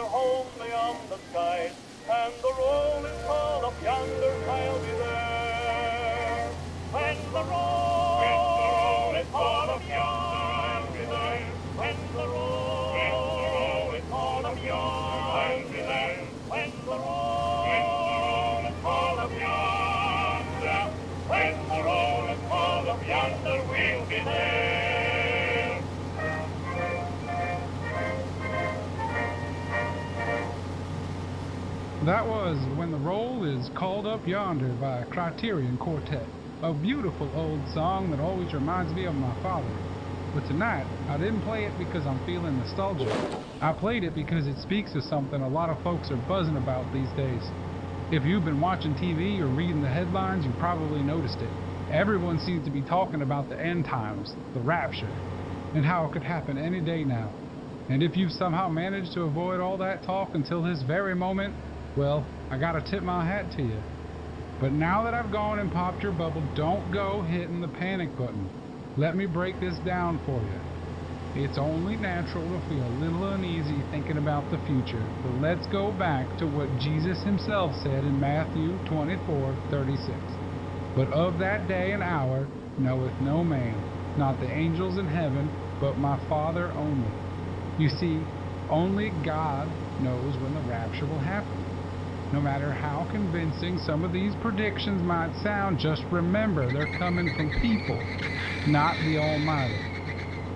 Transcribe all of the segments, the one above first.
Home beyond the skies, and the roll is called up yonder, I'll be there. When the roll is called up yonder, I'll be there. When the roll is called up yonder, I'll be there. When the roll is called up yonder, when the roll is called up yonder, we'll be there. That was When the Roll is Called Up Yonder by Criterion Quartet, a beautiful old song that always reminds me of my father. But tonight, I didn't play it because I'm feeling nostalgic. I played it because it speaks of something a lot of folks are buzzing about these days. If you've been watching TV or reading the headlines, you probably noticed it. Everyone seems to be talking about the end times, the rapture, and how it could happen any day now. And if you've somehow managed to avoid all that talk until this very moment, well, I gotta tip my hat to you. But now that I've gone and popped your bubble, don't go hitting the panic button. Let me break this down for you. It's only natural to feel a little uneasy thinking about the future, but let's go back to what Jesus himself said in Matthew 24:36. But of that day and hour knoweth no man, not the angels in heaven, but my Father only. You see, only God knows when the rapture will happen. No matter how convincing some of these predictions might sound, just remember they're coming from people, not the Almighty.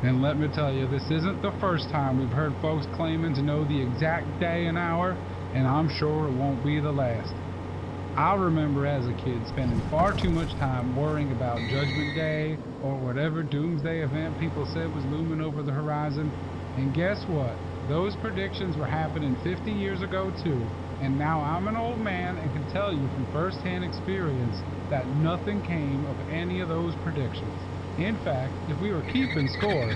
And let me tell you, this isn't the first time we've heard folks claiming to know the exact day and hour, and I'm sure it won't be the last. I remember as a kid spending far too much time worrying about Judgment Day or whatever doomsday event people said was looming over the horizon. And guess what? Those predictions were happening 50 years ago too. And now I'm an old man and can tell you from first-hand experience that nothing came of any of those predictions. In fact, if we were keeping score,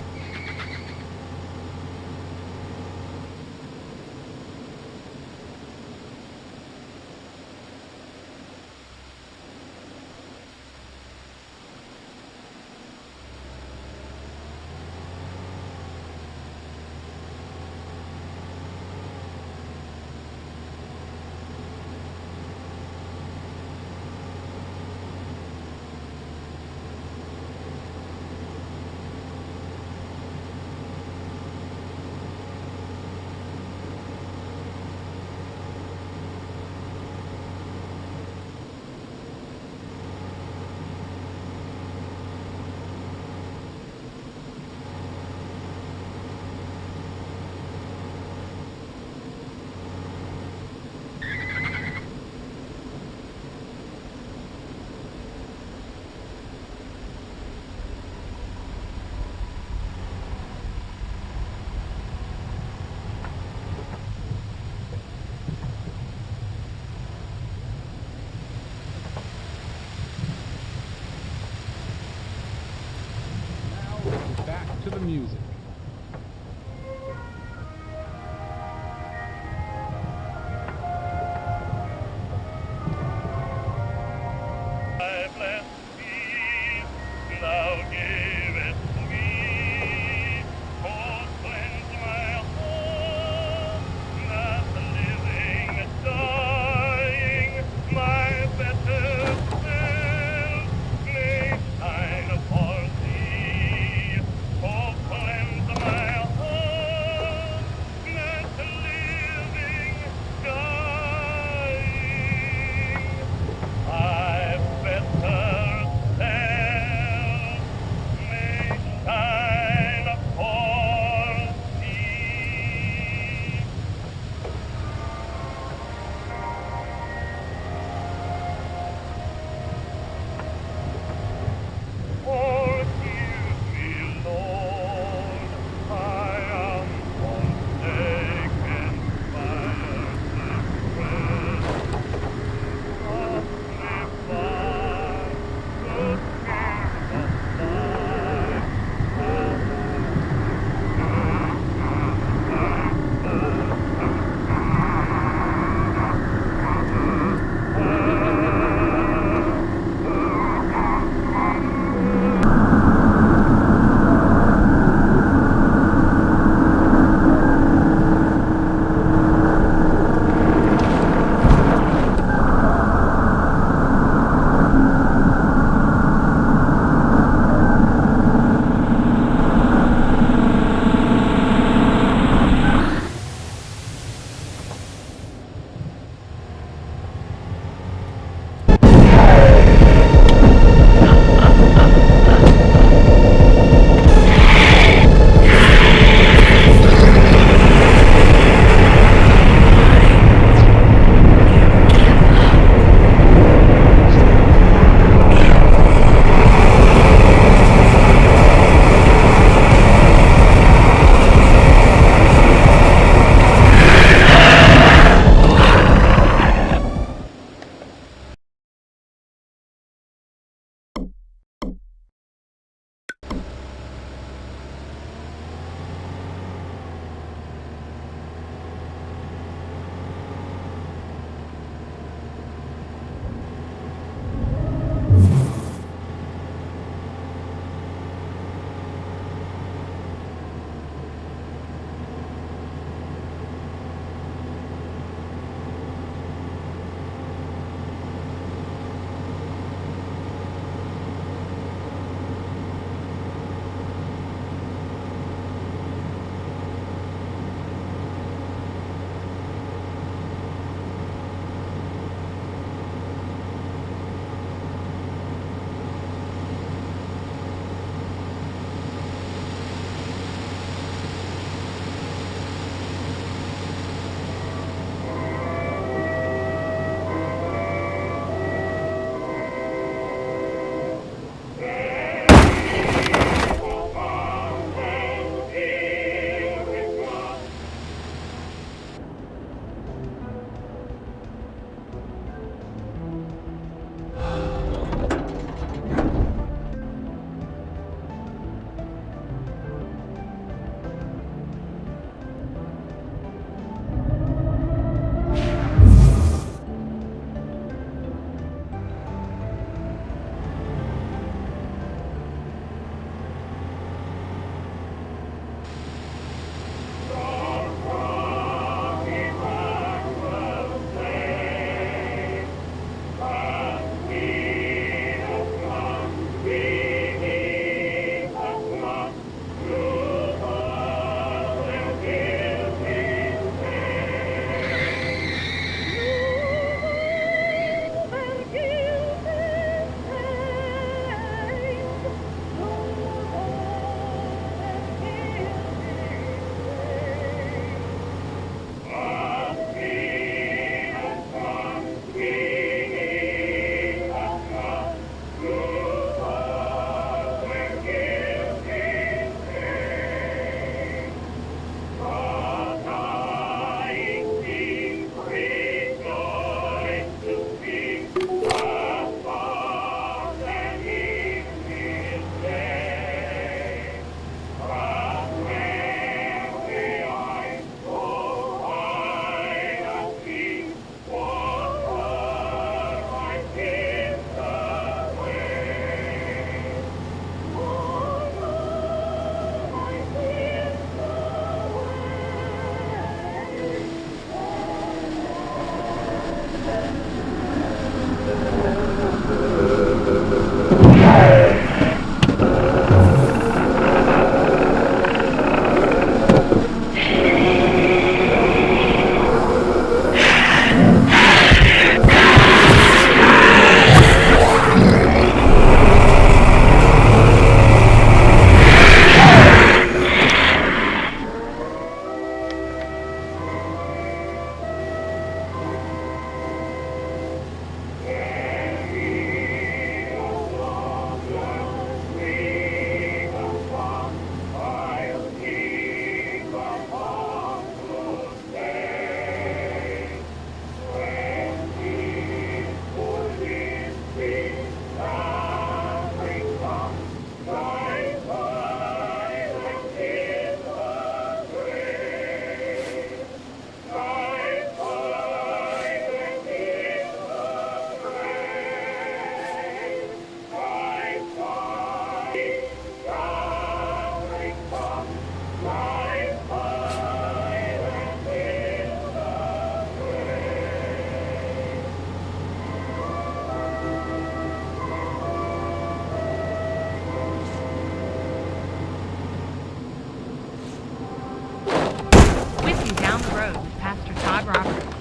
down the road with Pastor Todd Roberts.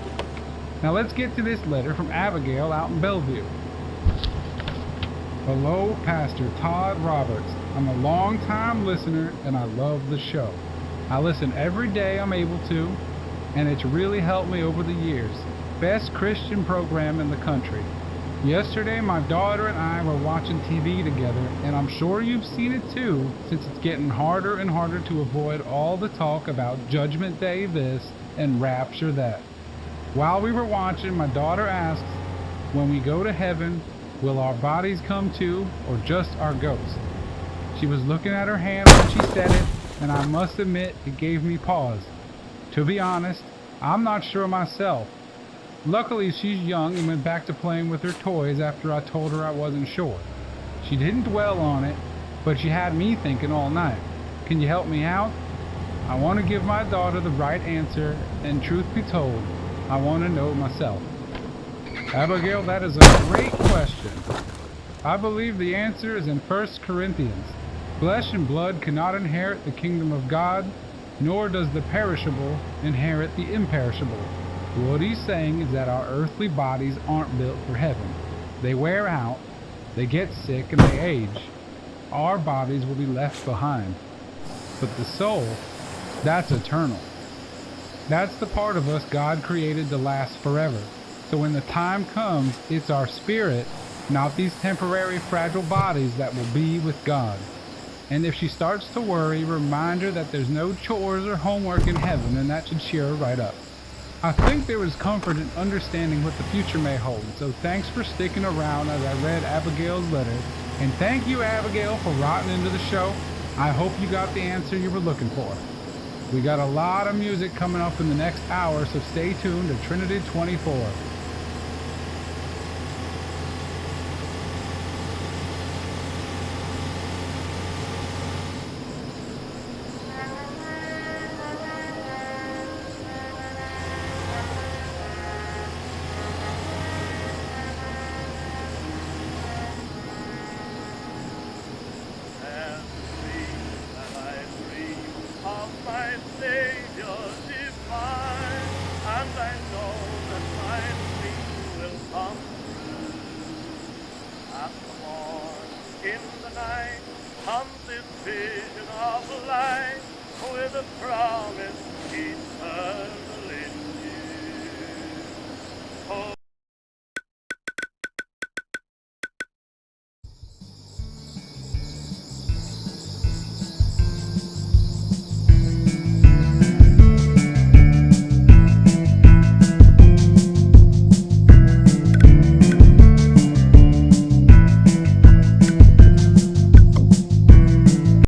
Now let's get to this letter from Abigail out in Bellevue. Hello, Pastor Todd Roberts. I'm a long-time listener and I love the show. I listen every day I'm able to, and it's really helped me over the years. Best Christian program in the country. Yesterday, my daughter and I were watching TV together, and I'm sure you've seen it too, since it's getting harder and harder to avoid all the talk about Judgment Day this and Rapture that. While we were watching, my daughter asked, when we go to heaven, will our bodies come too, or just our ghosts? She was looking at her hand when she said it, and I must admit it gave me pause. To be honest, I'm not sure myself. Luckily, she's young and went back to playing with her toys after I told her I wasn't sure. She didn't dwell on it, but she had me thinking all night. Can you help me out? I want to give my daughter the right answer, and truth be told, I want to know myself. Abigail, that is a great question. I believe the answer is in 1 Corinthians. Flesh and blood cannot inherit the kingdom of God, nor does the perishable inherit the imperishable. What he's saying is that our earthly bodies aren't built for heaven. They wear out, they get sick, and they age. Our bodies will be left behind. But the soul, that's eternal. That's the part of us God created to last forever. So when the time comes, it's our spirit, not these temporary fragile bodies, that will be with God. And if she starts to worry, remind her that there's no chores or homework in heaven, and that should cheer her right up. I think there is comfort in understanding what the future may hold, so thanks for sticking around as I read Abigail's letter, and thank you, Abigail, for writing into the show. I hope you got the answer you were looking for. We got a lot of music coming up in the next hour, so stay tuned to Trinity 24. In the night comes this vision of light with a promise eternal.